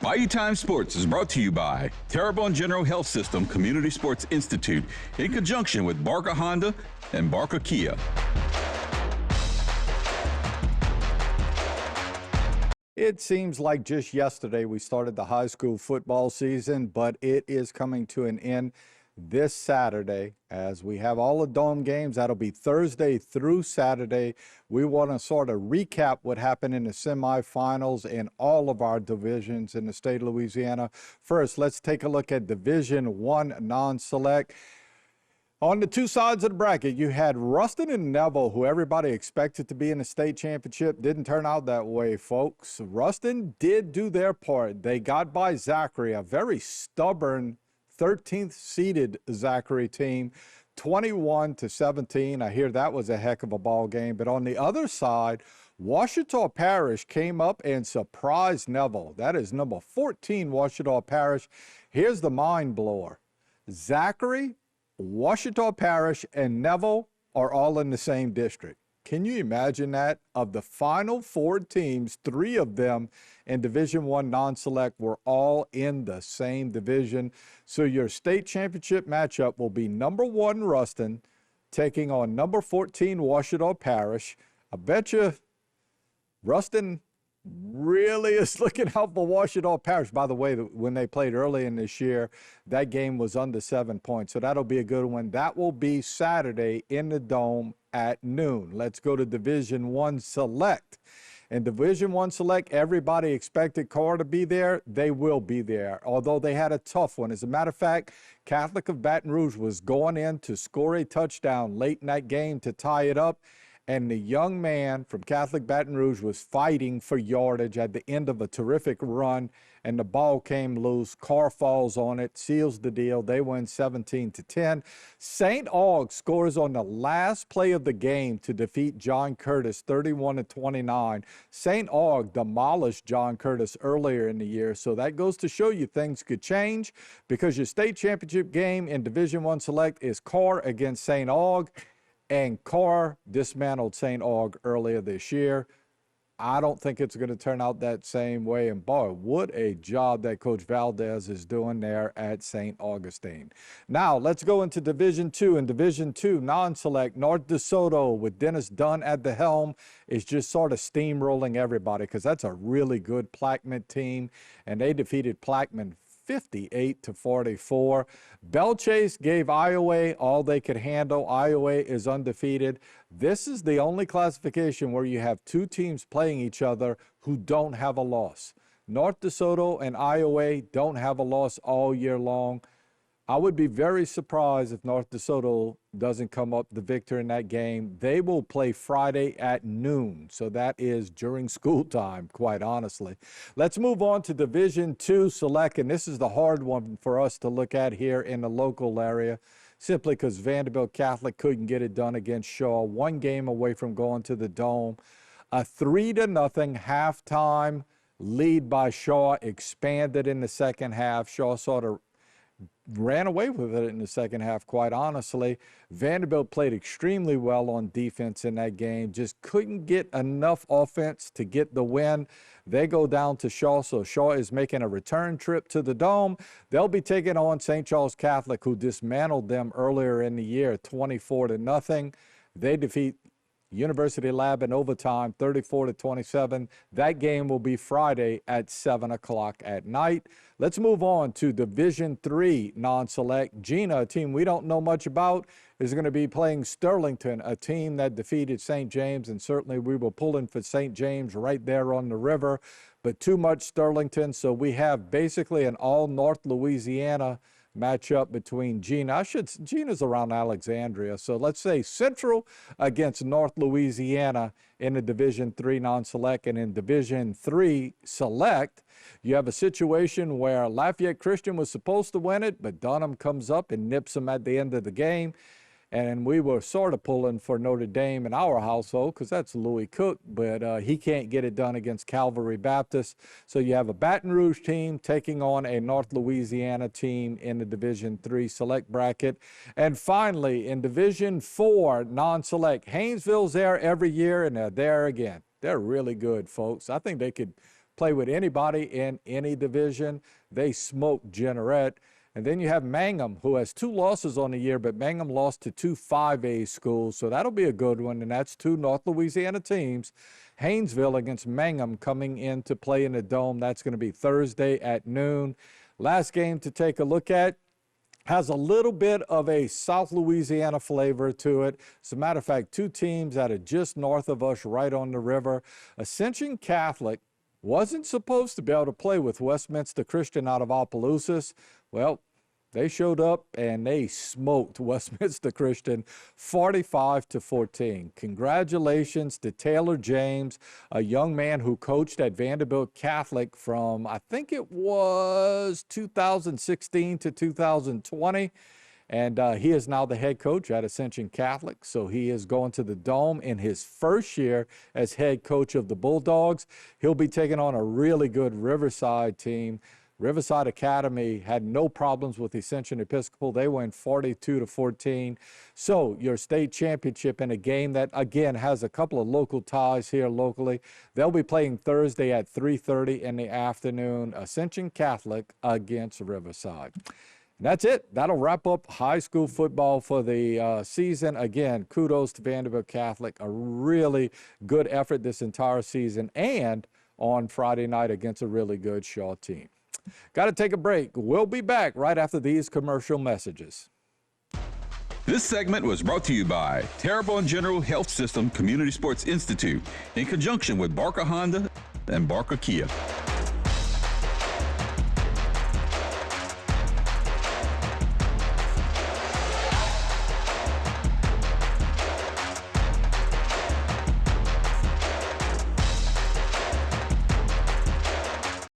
Bayou Time Sports is brought to you by Terrebonne General Health System Community Sports Institute in conjunction with Barker Honda and Barker Kia. It seems like just yesterday we started the high school football season, but it is coming to an end this Saturday as we have all the dome games. That'll be Thursday through Saturday. We want to sort of recap what happened in the semifinals in all of our divisions in the state of Louisiana. First, let's take a look at Division I non-select. On the two sides of the bracket, you had Ruston and Neville, who everybody expected to be in the state championship. Didn't turn out that way, folks. Ruston did do their part. They got by Zachary, a very stubborn 13th seeded Zachary team, 21-17. I hear that was a heck of a ball game. But on the other side, Ouachita Parish came up and surprised Neville. That is number 14, Ouachita Parish. Here's the mind blower. Zachary, Ouachita Parish, and Neville are all in the same district. Can you imagine that? Of the final four teams, three of them in Division I non-select were all in the same division. So your state championship matchup will be number 1 Ruston taking on number 14 Ouachita Parish. I bet you Ruston really is looking out for Ouachita Parish. By the way, when they played early in this year, that game was under 7 points. So that'll be a good one. That will be Saturday in the Dome at noon. Let's go to Division I Select. In Division I Select, everybody expected Carr to be there. They will be there, although they had a tough one. As a matter of fact, Catholic of Baton Rouge was going in to score a touchdown late in that game to tie it up. And the young man from Catholic Baton Rouge was fighting for yardage at the end of a terrific run, and the ball came loose. Carr falls on it, seals the deal. They win 17-10. St. Aug scores on the last play of the game to defeat John Curtis 31-29. St. Aug demolished John Curtis earlier in the year, so that goes to show you things could change because your state championship game in Division I Select is Carr against St. Aug. And Carr dismantled St. Aug earlier this year. I don't think it's going to turn out that same way. And boy, what a job that Coach Valdez is doing there at St. Augustine. Now, let's go into Division II. In Division II non-select, North DeSoto with Dennis Dunn at the helm is just sort of steamrolling everybody because that's a really good Plaquemine team. And they defeated Plaquemine 58-44. Belchase gave Iowa all they could handle. Iowa is undefeated. This is the only classification where you have two teams playing each other who don't have a loss. North DeSoto and Iowa don't have a loss all year long. I would be very surprised if North DeSoto doesn't come up the victor in that game. They will play Friday at noon, so that is during school time, quite honestly. Let's move on to Division II Select, and this is the hard one for us to look at here in the local area, simply because Vanderbilt Catholic couldn't get it done against Shaw. One game away from going to the Dome. A 3-0 halftime lead by Shaw expanded in the second half. Shaw sort of ran away with it in the second half, quite honestly. Vanderbilt played extremely well on defense in that game, just couldn't get enough offense to get the win. They go down to Shaw, so Shaw is making a return trip to the Dome. They'll be taking on St. Charles Catholic, who dismantled them earlier in the year, 24-0. They defeat University Lab in overtime, 34-27. That game will be Friday at 7 o'clock at night. Let's move on to Division III non-select. Gina, a team we don't know much about, is going to be playing Sterlington, a team that defeated St. James, and certainly we were pulling for St. James right there on the river, but too much Sterlington, so we have basically an all-North Louisiana matchup between Gina's around Alexandria. So let's say Central against North Louisiana in the Division III non-select. And in Division III Select, you have a situation where Lafayette Christian was supposed to win it, but Dunham comes up and nips them at the end of the game. And we were sort of pulling for Notre Dame in our household because that's Louis Cook, but he can't get it done against Calvary Baptist. So you have a Baton Rouge team taking on a North Louisiana team in the Division III Select bracket. And finally, in Division IV non-select, Haynesville's there every year, and they're there again. They're really good, folks. I think they could play with anybody in any division. They smoked Jeanerette. And then you have Mangum, who has 2 losses on the year, but Mangum lost to 2 5A schools, so that'll be a good one, and that's 2 North Louisiana teams. Haynesville against Mangum coming in to play in the Dome. That's going to be Thursday at noon. Last game to take a look at has a little bit of a South Louisiana flavor to it. As a matter of fact, 2 teams that are just north of us, right on the river. Ascension Catholic wasn't supposed to be able to play with Westminster Christian out of Opelousas. Well, they showed up and they smoked Westminster Christian 45-14. Congratulations to Taylor James, a young man who coached at Vanderbilt Catholic from, I think it was 2016 to 2020. And he is now the head coach at Ascension Catholic. So he is going to the Dome in his first year as head coach of the Bulldogs. He'll be taking on a really good Riverside team. Riverside Academy had no problems with Ascension Episcopal. They won 42-14. So your state championship in a game that, again, has a couple of local ties here locally. They'll be playing Thursday at 3:30 in the afternoon. Ascension Catholic against Riverside. And that's it. That'll wrap up high school football for the season. Again, kudos to Vanderbilt Catholic. A really good effort this entire season, and on Friday night against a really good Shaw team. Got to take a break. We'll be back right after these commercial messages. This segment was brought to you by Terrebonne General Health System Community Sports Institute in conjunction with Barker Honda and Barker Kia.